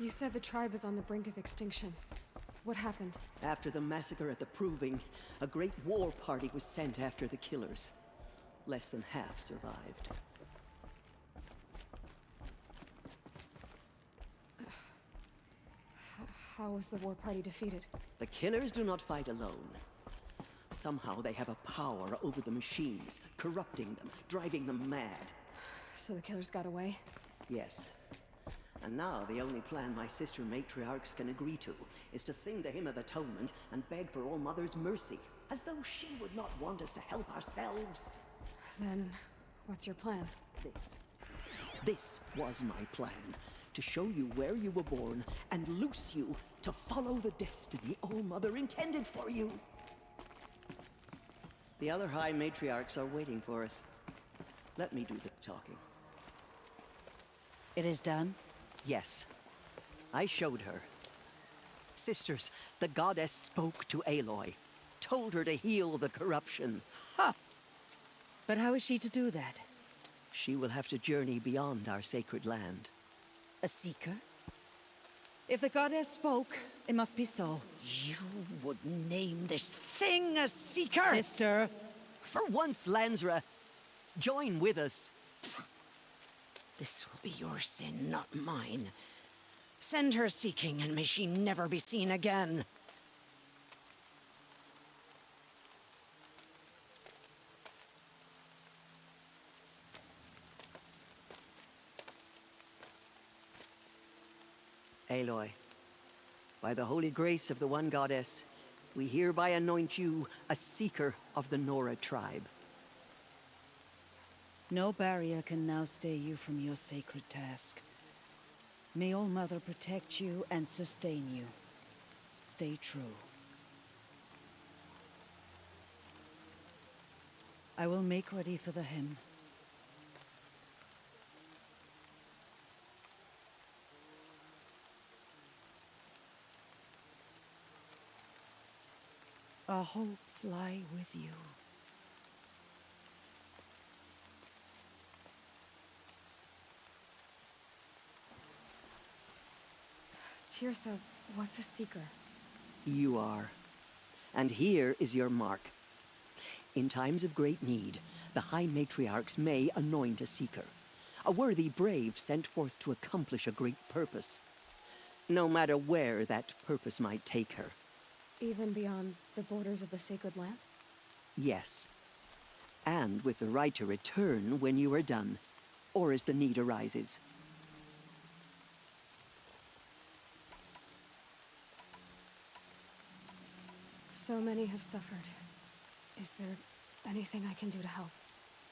You said the tribe is on the brink of extinction. What happened? After the massacre at the Proving, a great war party was sent after the killers. Less than half survived. How was the war party defeated? The killers do not fight alone. Somehow they have a power over the machines, corrupting them, driving them mad. So the killers got away? Yes. And now the only plan my sister matriarchs can agree to is to sing the Hymn of Atonement and beg for All Mother's mercy, as though she would not want us to help ourselves. Then, what's your plan? This was my plan. To show you where you were born and loose you to follow the destiny All Mother intended for you. The other High Matriarchs are waiting for us. Let me do the talking. It is done? Yes. I showed her. Sisters, the goddess spoke to Aloy. Told her to heal the corruption. Ha! But how is she to do that? She will have to journey beyond our sacred land. A seeker? If the goddess spoke, it must be so. You would name this thing a seeker? Sister! For once, Lansra, join with us. This will be your sin, not mine. Send her seeking, and may she never be seen again. Aloy, by the holy grace of the one goddess, we hereby anoint you a seeker of the Nora tribe. No barrier can now stay you from your sacred task. May All Mother protect you and sustain you. Stay true. I will make ready for the hymn. Our hopes lie with you. Tirsa, what's a seeker? You are. And here is your mark. In times of great need, the High Matriarchs may anoint a seeker. A worthy brave sent forth to accomplish a great purpose. No matter where that purpose might take her. Even beyond the borders of the sacred land? Yes. And with the right to return when you are done, or as the need arises. So many have suffered. Is there anything I can do to help?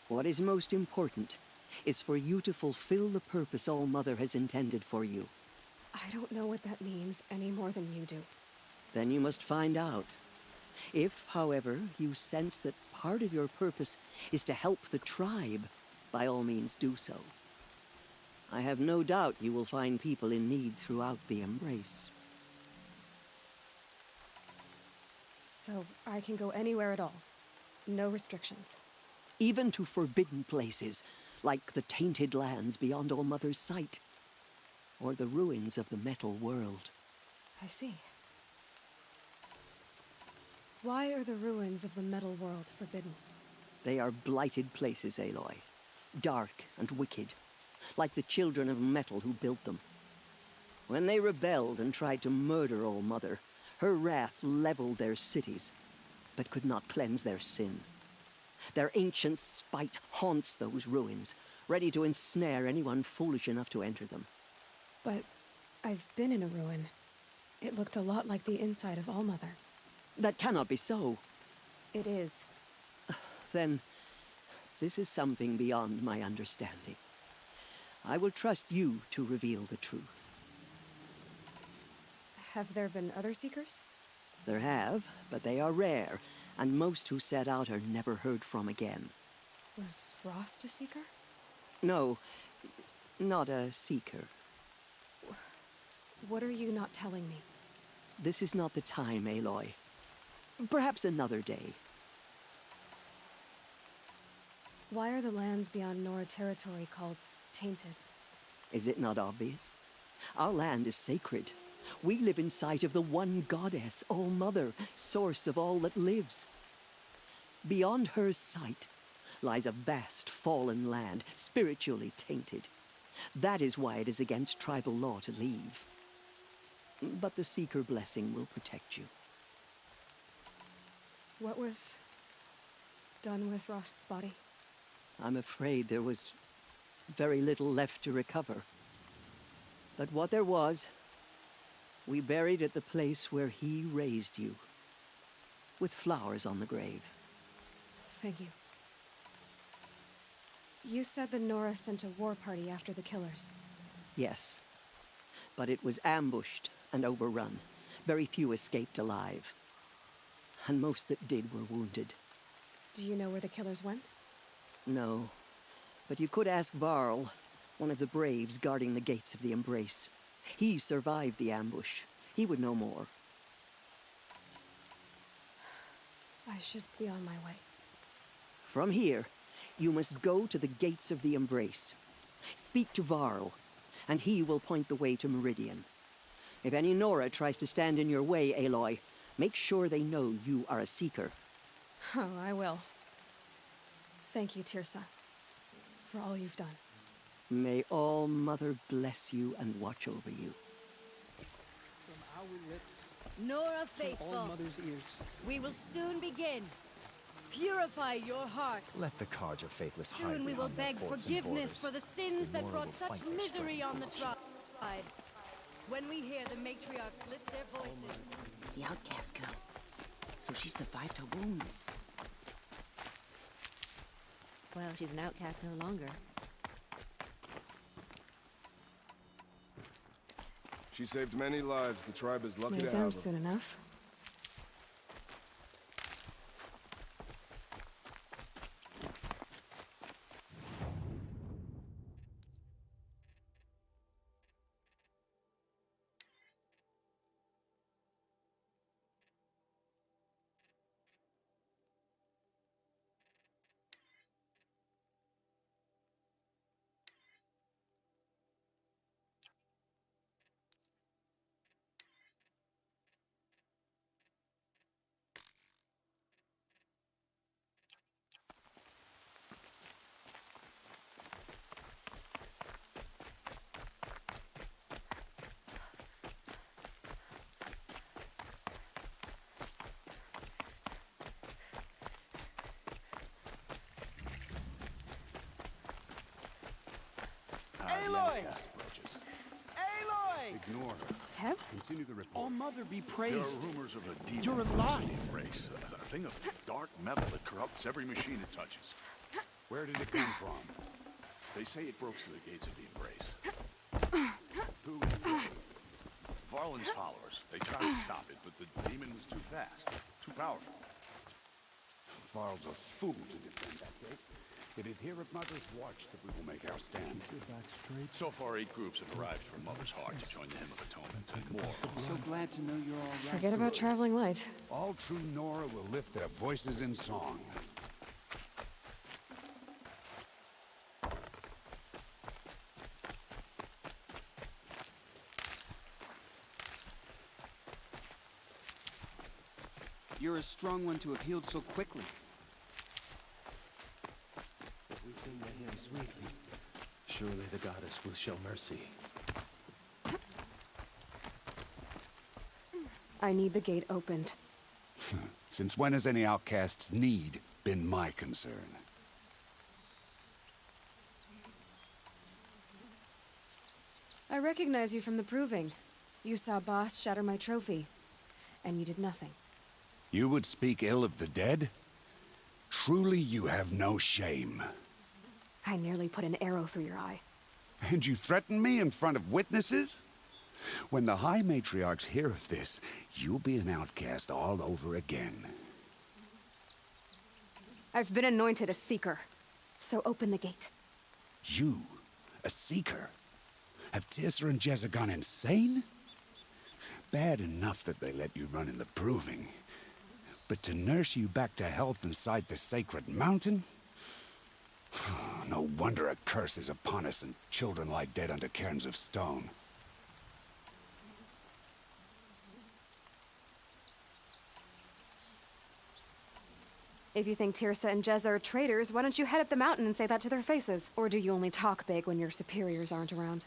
What is most important is for you to fulfill the purpose All Mother has intended for you. I don't know what that means any more than you do. Then you must find out. If, however, you sense that part of your purpose is to help the tribe, by all means do so. I have no doubt you will find people in need throughout the Embrace. So I can go anywhere at all? No restrictions? Even to forbidden places, like the tainted lands beyond All Mother's sight, or the ruins of the metal world. I see. Why are the ruins of the metal world forbidden? They are blighted places, Aloy. Dark and wicked, like the children of metal who built them. When they rebelled and tried to murder All Mother, her wrath leveled their cities, but could not cleanse their sin. Their ancient spite haunts those ruins, ready to ensnare anyone foolish enough to enter them. But I've been in a ruin. It looked a lot like the inside of All Mother. That cannot be so. It is. Then, this is something beyond my understanding. I will trust you to reveal the truth. Have there been other seekers? There have, but they are rare, and most who set out are never heard from again. Was Rost a seeker? No, not a seeker. What are you not telling me? This is not the time, Aloy. Perhaps another day. Why are the lands beyond Nora territory called tainted? Is it not obvious? Our land is sacred. We live in sight of the one goddess, All-Mother, source of all that lives. Beyond her sight lies a vast fallen land, spiritually tainted. That is why it is against tribal law to leave. But the Seeker blessing will protect you. What was done with Rost's body? I'm afraid there was very little left to recover. But what there was, we buried at the place where he raised you, with flowers on the grave. Thank you. You said that Nora sent a war party after the killers. Yes, but it was ambushed and overrun. Very few escaped alive, and most that did were wounded. Do you know where the killers went? No, but you could ask Varl, one of the braves guarding the gates of the Embrace. He survived the ambush. He would know more. I should be on my way. From here, you must go to the gates of the Embrace. Speak to Varl, and he will point the way to Meridian. If any Nora tries to stand in your way, Aloy, make sure they know you are a Seeker. Oh, I will. Thank you, Tirsa, for all you've done. May All-Mother bless you and watch over you. From our lips, Nora from faithful, All-Mother's ears. we will soon begin. Purify your hearts. Let the carja faithless hide Soon we will behind their beg forts and forgiveness borders. for the sins The that Nora brought will such fight their misery spreading on the corruption. tribe. When we hear the matriarchs lift their voices. The outcast girl. So she survived her wounds. Well, she's an outcast no longer. She saved many lives. The tribe is lucky May to it have go her. soon enough. Aloy! Aloy! Ignore her. Teb? Continue the report. All Mother be There praised. are rumors of a demon You're alive. race, a thing of dark metal that corrupts every machine it touches. Where did it come from? They say it broke through the gates of the Embrace. Who? Varlin's followers. They tried to stop it, but the demon was too fast, too powerful. Varl's a fool to defend that gate. It is here at Mother's Watch that we will make our stand. So far, 8 groups have arrived from Mother's Heart to join the Hymn of Atonement, and more. So glad to know you're all right. Forget about traveling light. All true Nora will lift their voices in song. You're a strong one to have healed so quickly. If we sing the hymn sweetly, surely the goddess will show mercy. I need the gate opened. Since when has any outcast's need been my concern? I recognize you from the proving. You saw Boss shatter my trophy, and you did nothing. You would speak ill of the dead? Truly you have no shame. I nearly put an arrow through your eye. And you threaten me in front of witnesses? When the High Matriarchs hear of this, you'll be an outcast all over again. I've been anointed a Seeker, so open the gate. You, a Seeker? Have Tirsa and Jezza gone insane? Bad enough that they let you run in the proving. But to nurse you back to health inside the sacred mountain? No wonder a curse is upon us and children lie dead under cairns of stone. If you think Tirsa and Jezza are traitors, why don't you head up the mountain and say that to their faces? Or do you only talk big when your superiors aren't around?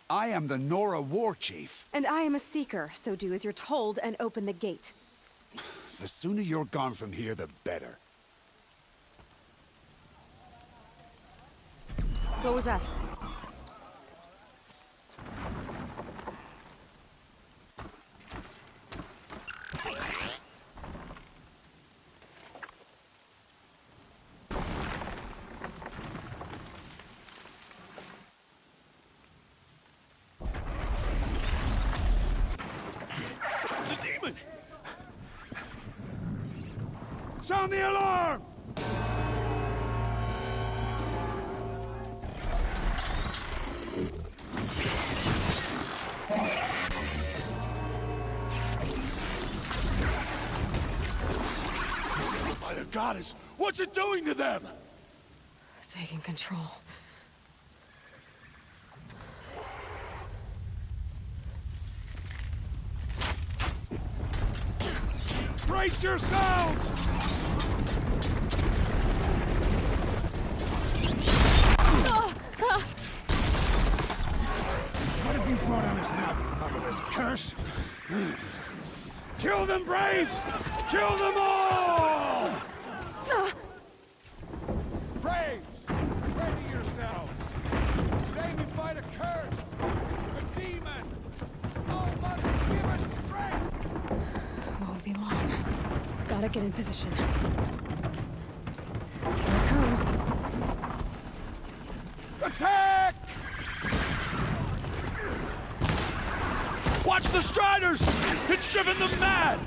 I am the Nora war chief. And I am a seeker, so do as you're told and open the gate. The sooner you're gone from here, the better. What was that? Sound the alarm! By the goddess, what's it doing to them? Taking control. Brace yourselves! What have you brought on us now, motherless curse? Kill them, Braves! Kill them all! Braves, ready yourselves! Today we fight a curse, a demon! Oh, Mother, give us strength! Won't be long. Gotta get in position. Here it comes. Attack! Watch the Striders! It's driven them mad!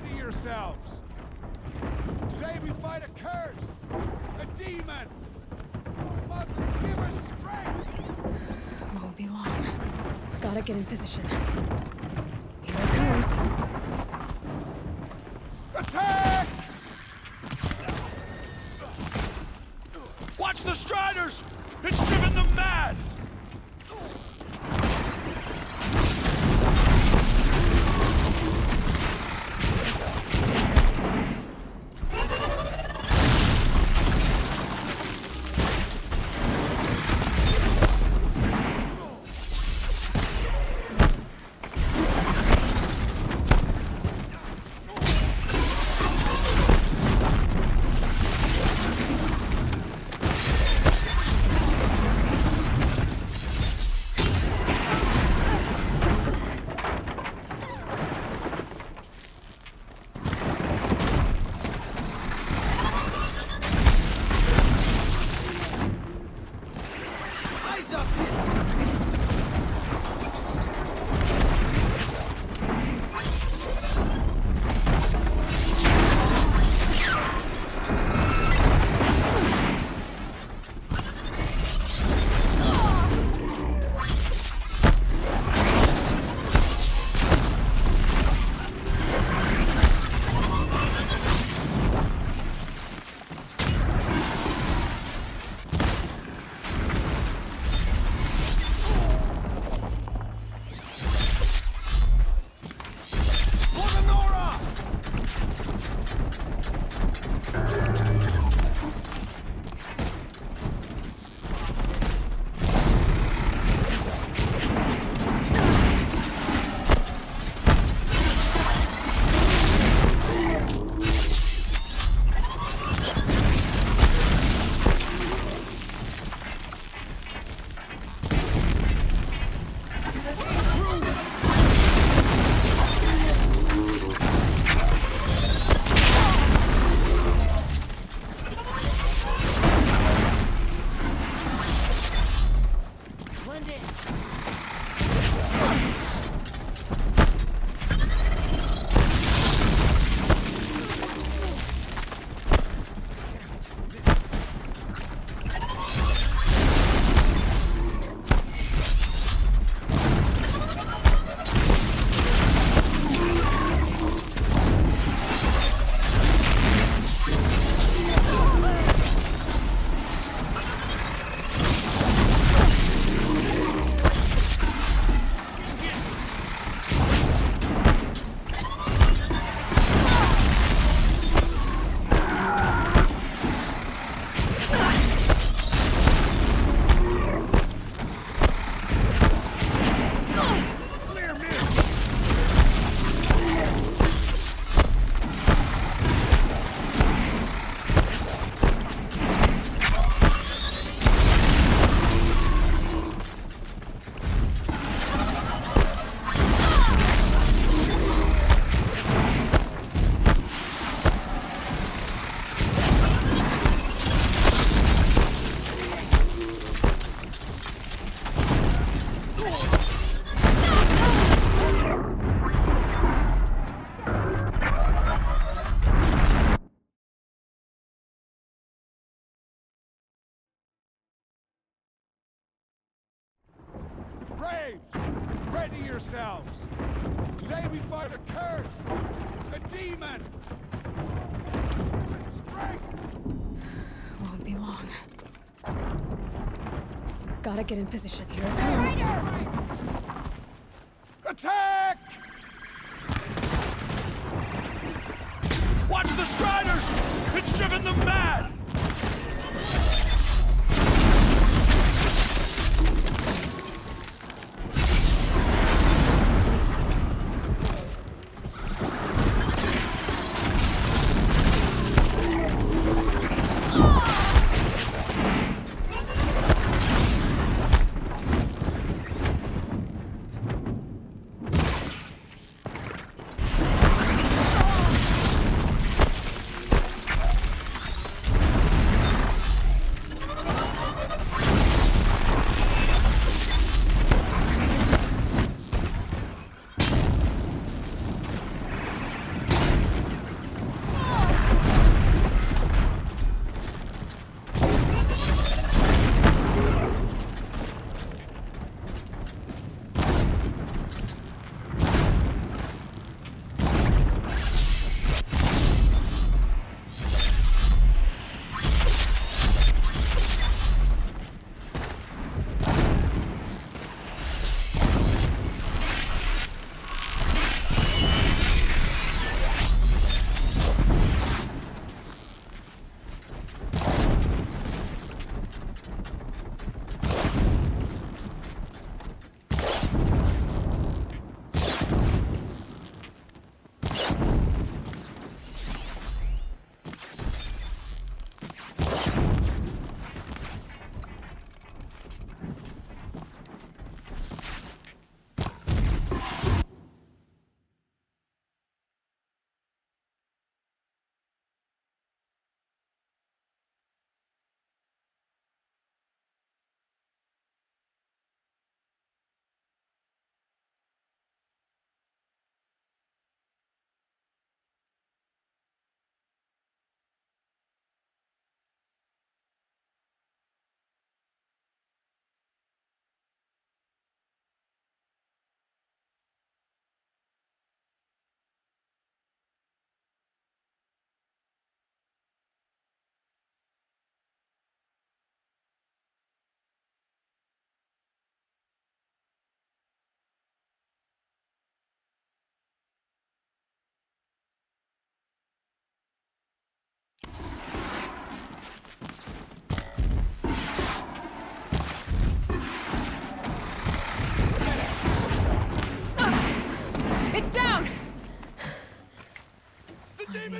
Ready yourselves! Today we fight a curse! A demon! Mother, give us strength! Won't be long. Gotta get in position. Here it comes. Attack! Watch the Striders! It's driven them mad! Ready yourselves! Today we fight a curse! A demon! Strength! Won't be long. Gotta get in position. Here it comes. Attack! Watch the Striders! It's driven them mad!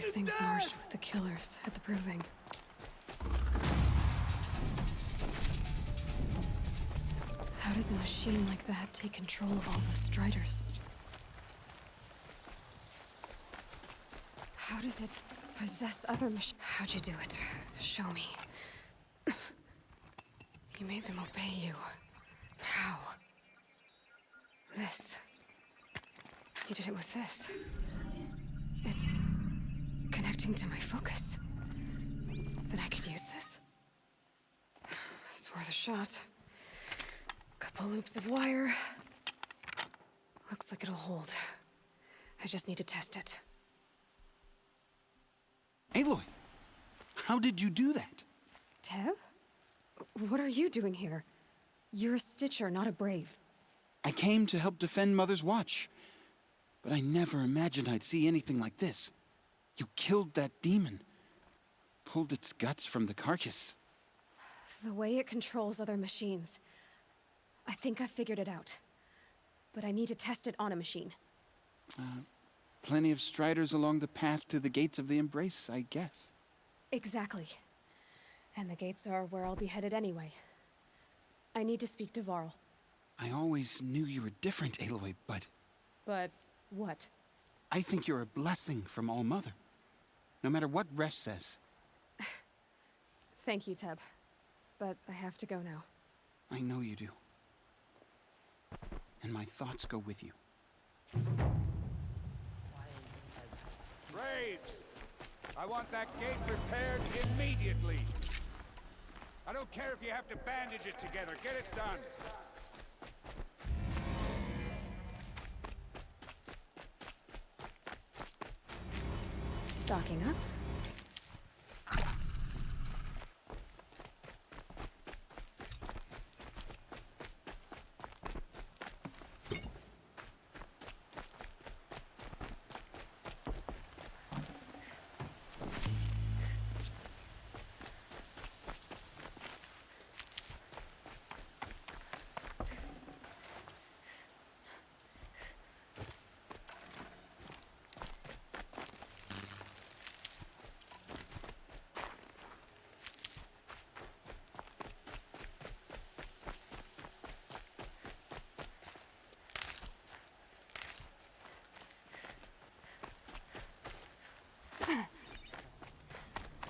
These things marched with the killers at the proving. How does a machine like that take control of all those striders? How does it possess other machines? How'd you do it? Show me. You made them obey you. But how? This. You did it with this. It's connecting to my focus. Then I could use this. It's worth a shot. Couple loops of wire. Looks like it'll hold. I just need to test it. Aloy, how did you do that? Teb? What are you doing here? You're a Stitcher, not a Brave. I came to help defend Mother's Watch, but I never imagined I'd see anything like this. You killed that demon, pulled its guts from the carcass. The way it controls other machines. I think I figured it out. But I need to test it on a machine. Plenty of striders along the path to the gates of the Embrace, I guess. Exactly. And the gates are where I'll be headed anyway. I need to speak to Varl. I always knew you were different, Aloy, but But what? I think you're a blessing from All Mother. No matter what Resh says. Thank you, Teb. But I have to go now. I know you do. And my thoughts go with you. Braves! I want that gate repaired immediately. I don't care if you have to bandage it together. Get it done. Stocking up.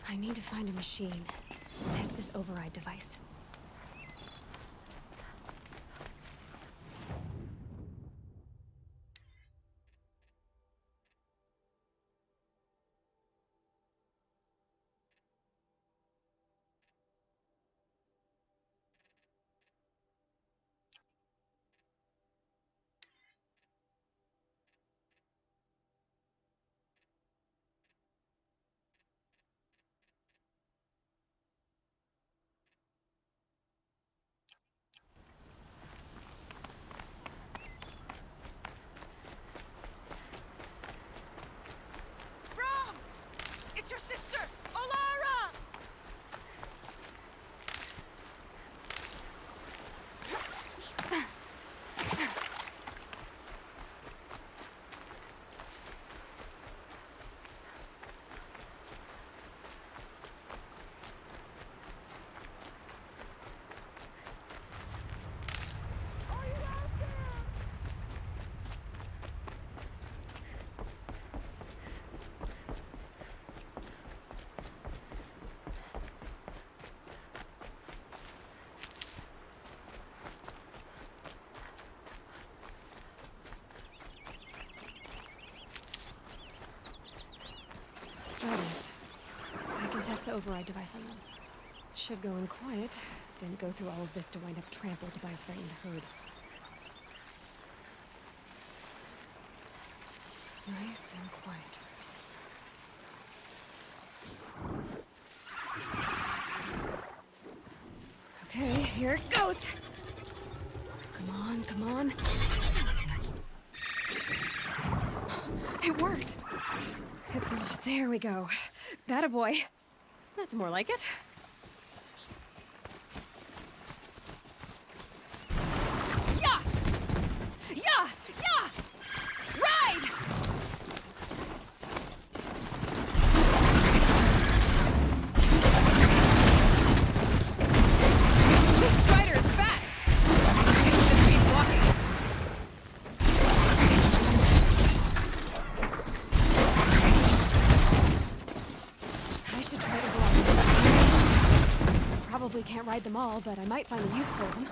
I need to find a machine. Test this override device. It's your sister, Olara! Striders. I can test the override device on them. Should go in quiet. Didn't go through all of this to wind up trampled by a frightened herd. Nice and quiet. Okay, here it goes! Come on, come on. It worked! It's not. There we go. That a boy. That's more like it. Yeah! Yeah! Yeah! Ride! can't ride them all, but I might find a use for them.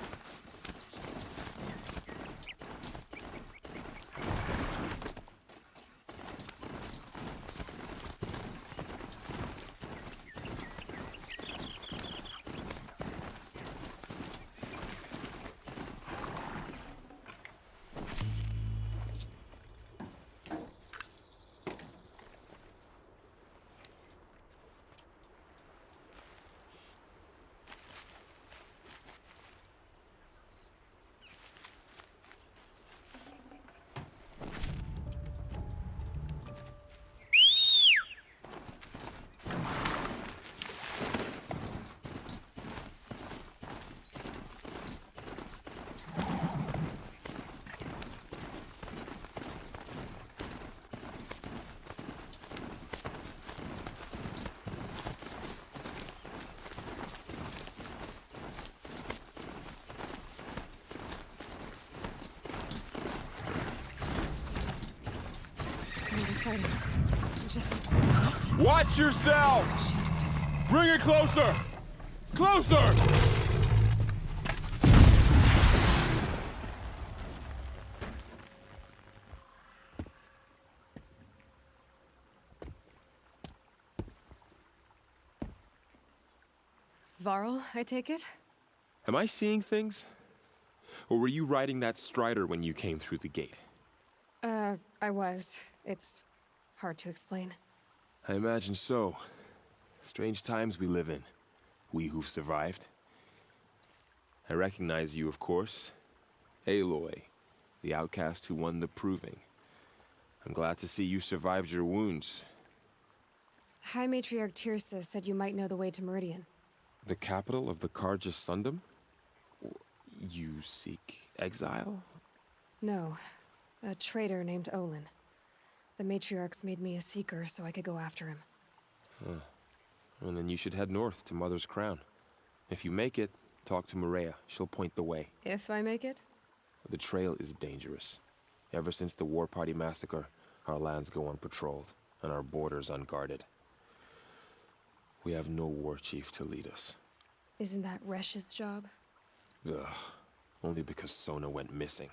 Watch yourselves! Bring it closer! Closer! Varl, I take it? Am I seeing things? Or were you riding that strider when you came through the gate? I was. It's hard to explain. I imagine so. Strange times we live in. We who've survived. I recognize you, of course. Aloy, the outcast who won the proving. I'm glad to see you survived your wounds. High Matriarch Tirsa said you might know the way to Meridian. The capital of the Carja Sundom? You seek exile? No. A traitor named Olin. The Matriarchs made me a seeker so I could go after him. And then you should head north to Mother's Crown. If you make it, talk to Maria. She'll point the way. If I make it? The trail is dangerous. Ever since the War Party massacre, our lands go unpatrolled, and our borders unguarded. We have no war chief to lead us. Isn't that Resh's job? Ugh. Only because Sona went missing.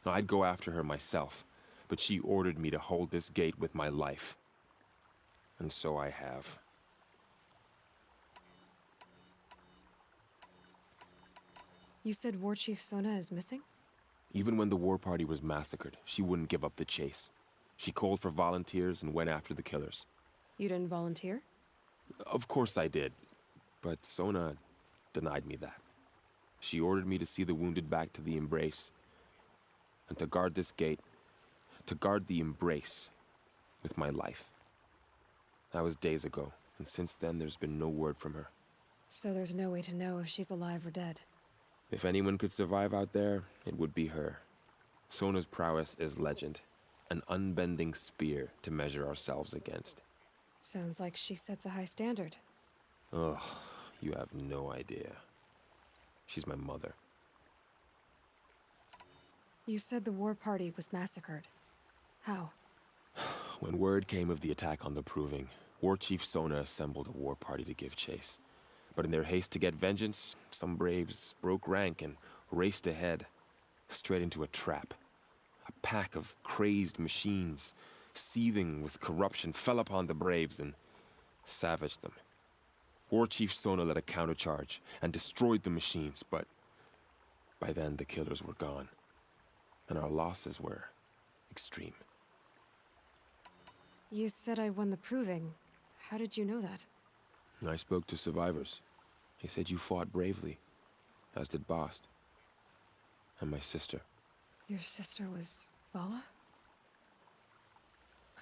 Now, I'd go after her myself, but she ordered me to hold this gate with my life. And so I have. You said War Chief Sona is missing? Even when the War Party was massacred, she wouldn't give up the chase. She called for volunteers and went after the killers. You didn't volunteer? Of course I did, but Sona denied me that. She ordered me to see the wounded back to the Embrace, and to guard this gate, to guard the Embrace with my life. That was days ago, and since then there's been no word from her. So there's no way to know if she's alive or dead. If anyone could survive out there, it would be her. Sona's prowess is legend, an unbending spear to measure ourselves against. Sounds like she sets a high standard. Ugh, you have no idea. She's my mother. You said the War Party was massacred. How? When word came of the attack on the Proving, War Chief Sona assembled a war party to give chase. But in their haste to get vengeance, some braves broke rank and raced ahead, straight into a trap. A pack of crazed machines, seething with corruption, fell upon the braves and savaged them. War Chief Sona led a countercharge and destroyed the machines, but by then the killers were gone, and our losses were extreme. You said I won the Proving. How did you know that? I spoke to survivors. They said you fought bravely, as did Bast. And my sister. Your sister was Vala?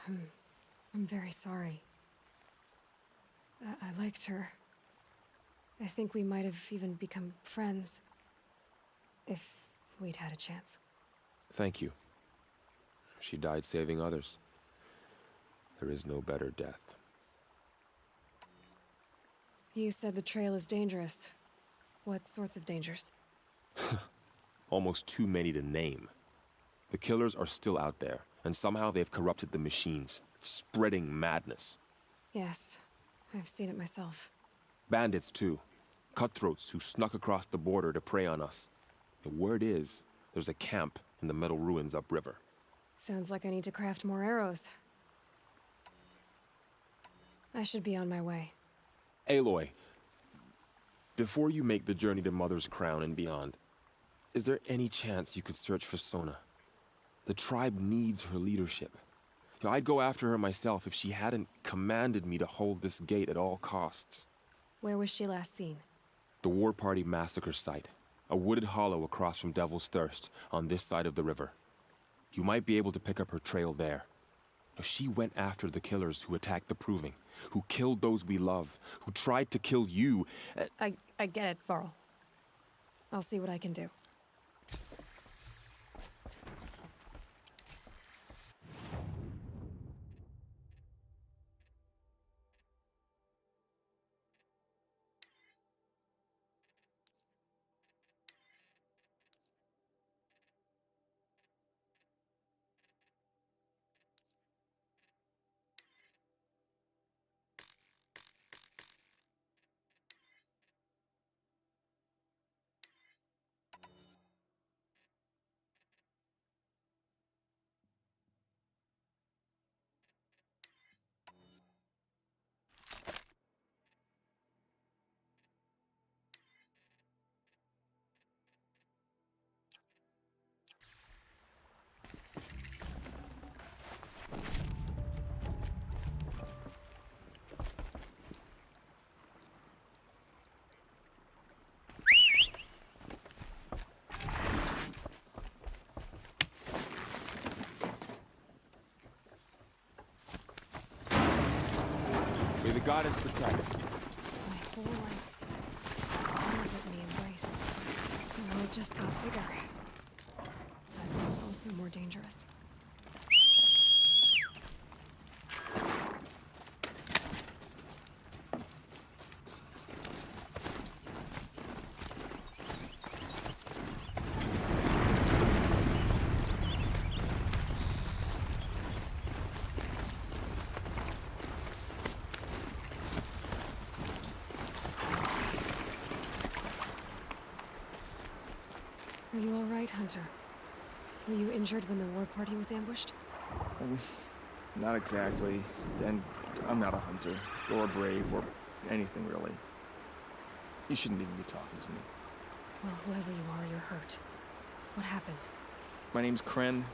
I'm very sorry. I liked her. I think we might have even become friends. If we'd had a chance. Thank you. She died saving others. There is no better death. You said the trail is dangerous. What sorts of dangers? Almost too many to name. The killers are still out there, and somehow they've corrupted the machines, spreading madness. Yes, I've seen it myself. Bandits, too. Cutthroats who snuck across the border to prey on us. The word is, there's a camp in the metal ruins upriver. Sounds like I need to craft more arrows. I should be on my way. Aloy, before you make the journey to Mother's Crown and beyond, is there any chance you could search for Sona? The tribe needs her leadership. You know, I'd go after her myself if she hadn't commanded me to hold this gate at all costs. Where was she last seen? The War Party massacre site. A wooded hollow across from Devil's Thirst, on this side of the river. You might be able to pick up her trail there. Now, she went after the killers who attacked the Proving, who killed those we love, who tried to kill you. I get it, Varl. I'll see what I can do. May the goddess protect. My whole life, all of it in the embrace. And now it just got bigger. But also more dangerous. Are you all right, Hunter? Were you injured when the war party was ambushed? Not exactly. And I'm not a hunter, or a brave, or anything really. You shouldn't even be talking to me. Well, whoever you are, you're hurt. What happened? My name's Kren.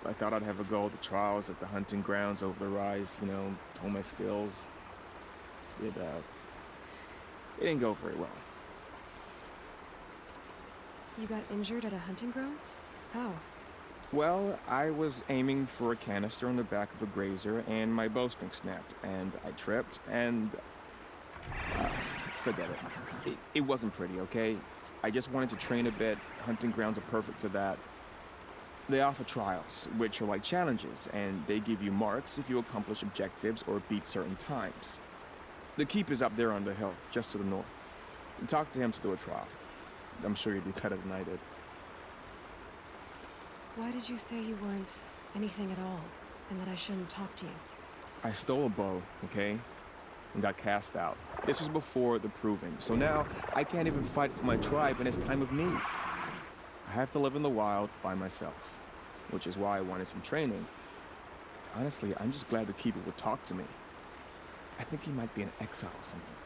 I thought I'd have a go at the trials at the hunting grounds over the rise, you know, hone my skills. It didn't go very well. You got injured at a hunting grounds? How? Well, I was aiming for a canister on the back of a grazer, and my bowstring snapped, and I tripped, and... forget it. It wasn't pretty, okay? I just wanted to train a bit. Hunting grounds are perfect for that. They offer trials, which are like challenges, and they give you marks if you accomplish objectives or beat certain times. The keep is up there on the hill, just to the north. You talk to him to do a trial. I'm sure you'd be better than I did. Why did you say you weren't anything at all, and that I shouldn't talk to you? I stole a bow, okay? And got cast out. This was before the Proving, so now I can't even fight for my tribe in its time of need. I have to live in the wild by myself, which is why I wanted some training. Honestly, I'm just glad the Keeper would talk to me. I think he might be in exile or something.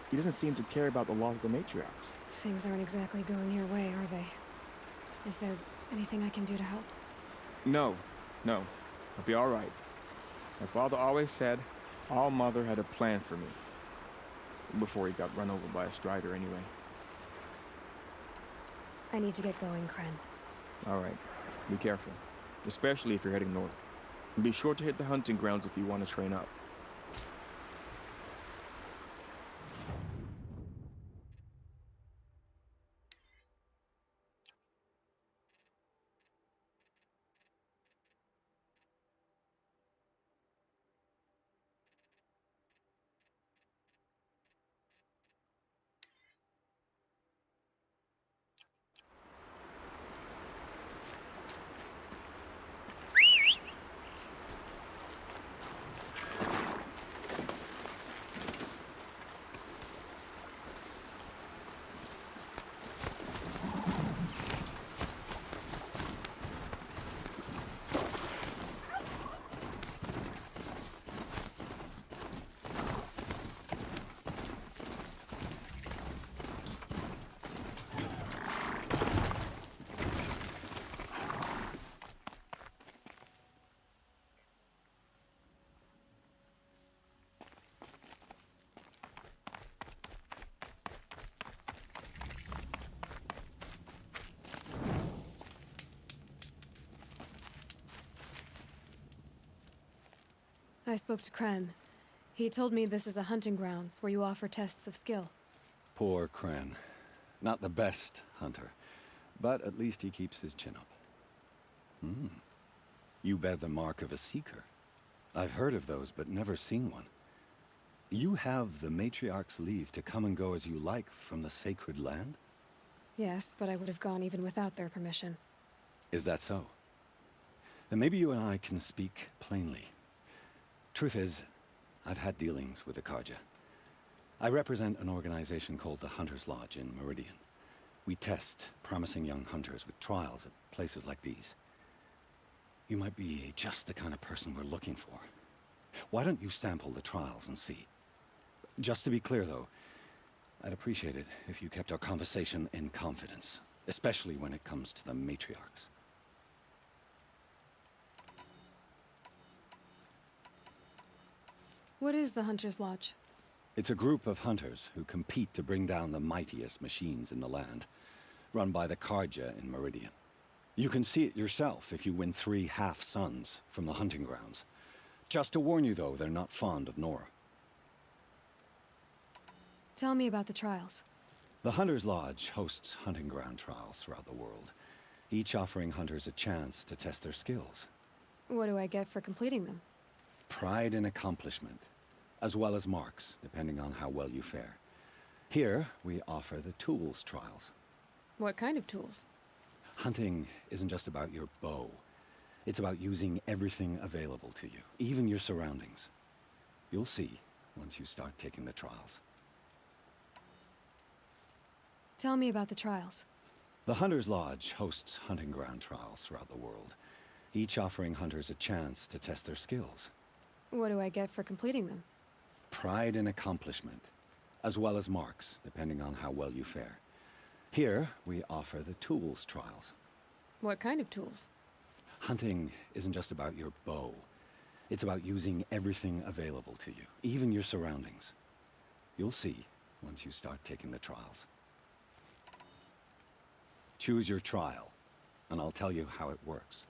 He doesn't seem to care about the laws of the matriarchs. Things aren't exactly going your way, are they? Is there anything I can do to help? No. I'll be all right. My father always said All Mother had a plan for me. Before he got run over by a strider anyway. I need to get going, Kren. All right. Be careful. Especially if you're heading north. And be sure to hit the hunting grounds if you want to train up. I spoke to Kren. He told me this is a hunting grounds where you offer tests of skill. Poor Kren. Not the best hunter, but at least he keeps his chin up. You bear the mark of a seeker. I've heard of those, but never seen one. You have the matriarch's leave to come and go as you like from the sacred land? Yes, but I would have gone even without their permission. Is that so? Then maybe you and I can speak plainly. Truth is, I've had dealings with the Karja. I represent an organization called the Hunter's Lodge in Meridian. We test promising young hunters with trials at places like these. You might be just the kind of person we're looking for. Why don't you sample the trials and see? Just to be clear, though, I'd appreciate it if you kept our conversation in confidence, especially when it comes to the matriarchs. What is the Hunter's Lodge? It's a group of hunters who compete to bring down the mightiest machines in the land, run by the Karja in Meridian. You can see it yourself if you win 3 half-suns from the hunting grounds. Just to warn you, though, they're not fond of Nora. Tell me about the trials. The Hunter's Lodge hosts hunting ground trials throughout the world, each offering hunters a chance to test their skills. What do I get for completing them? Pride in accomplishment, as well as marks, depending on how well you fare. Here, we offer the tools trials. What kind of tools? Hunting isn't just about your bow. It's about using everything available to you, even your surroundings. You'll see once you start taking the trials. Tell me about the trials. The Hunter's Lodge hosts hunting ground trials throughout the world, each offering hunters a chance to test their skills. What do I get for completing them? Pride in accomplishment, as well as marks, depending on how well you fare. Here, we offer the tools trials. What kind of tools? Hunting isn't just about your bow. It's about using everything available to you, even your surroundings. You'll see once you start taking the trials. Choose your trial, and I'll tell you how it works.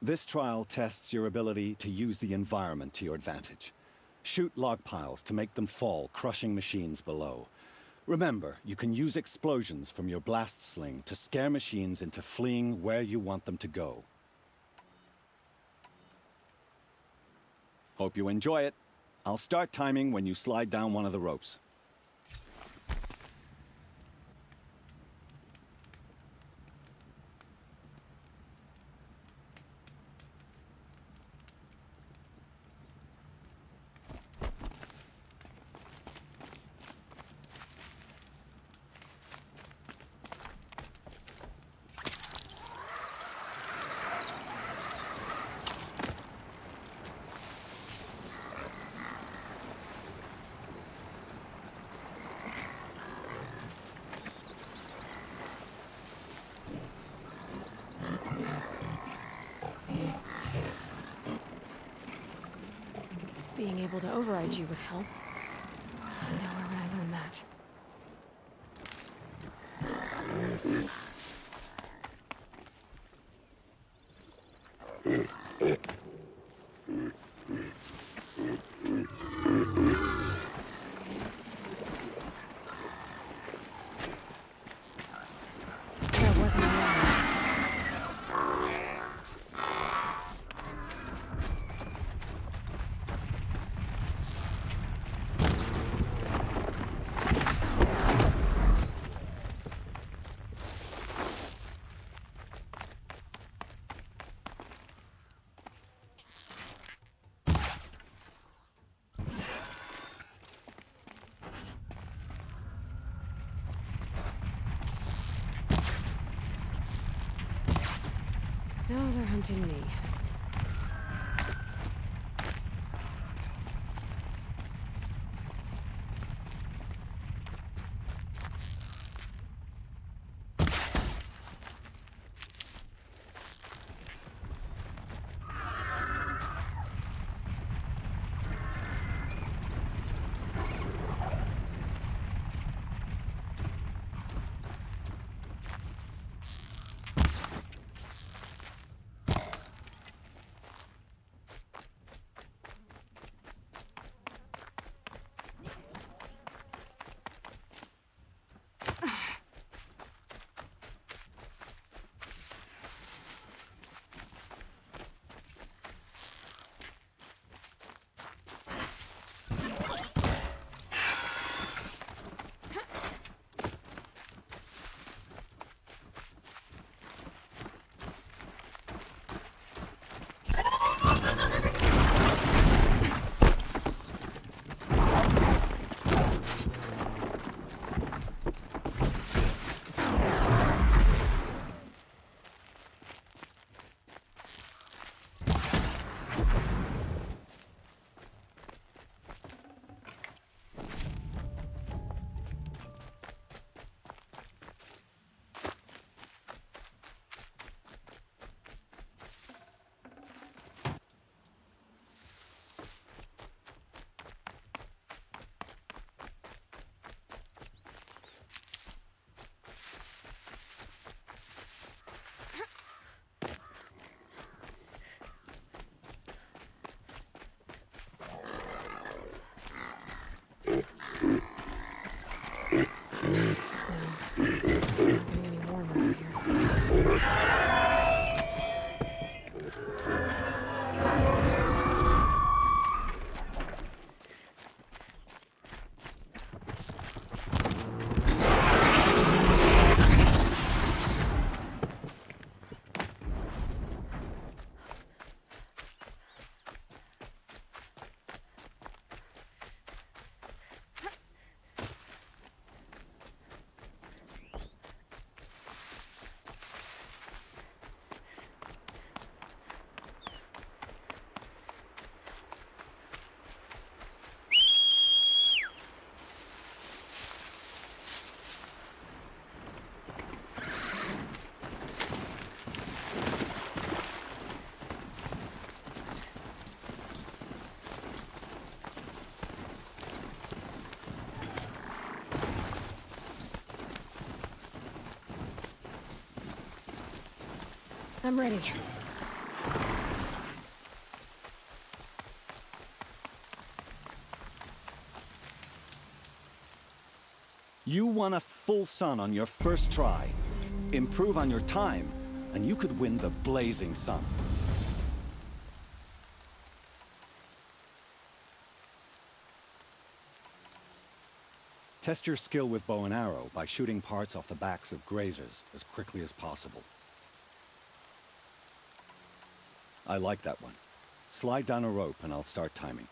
This trial tests your ability to use the environment to your advantage. Shoot log piles to make them fall, crushing machines below. Remember, you can use explosions from your blast sling to scare machines into fleeing where you want them to go. Hope you enjoy it. I'll start timing when you slide down one of the ropes. Being able to override you would help. Now where would I learn that? That wasn't allowed. Now they're hunting me. I'm ready. You won a full sun on your first try. Improve on your time, and you could win the blazing sun. Test your skill with bow and arrow by shooting parts off the backs of grazers as quickly as possible. I like that one. Slide down a rope and I'll start timing.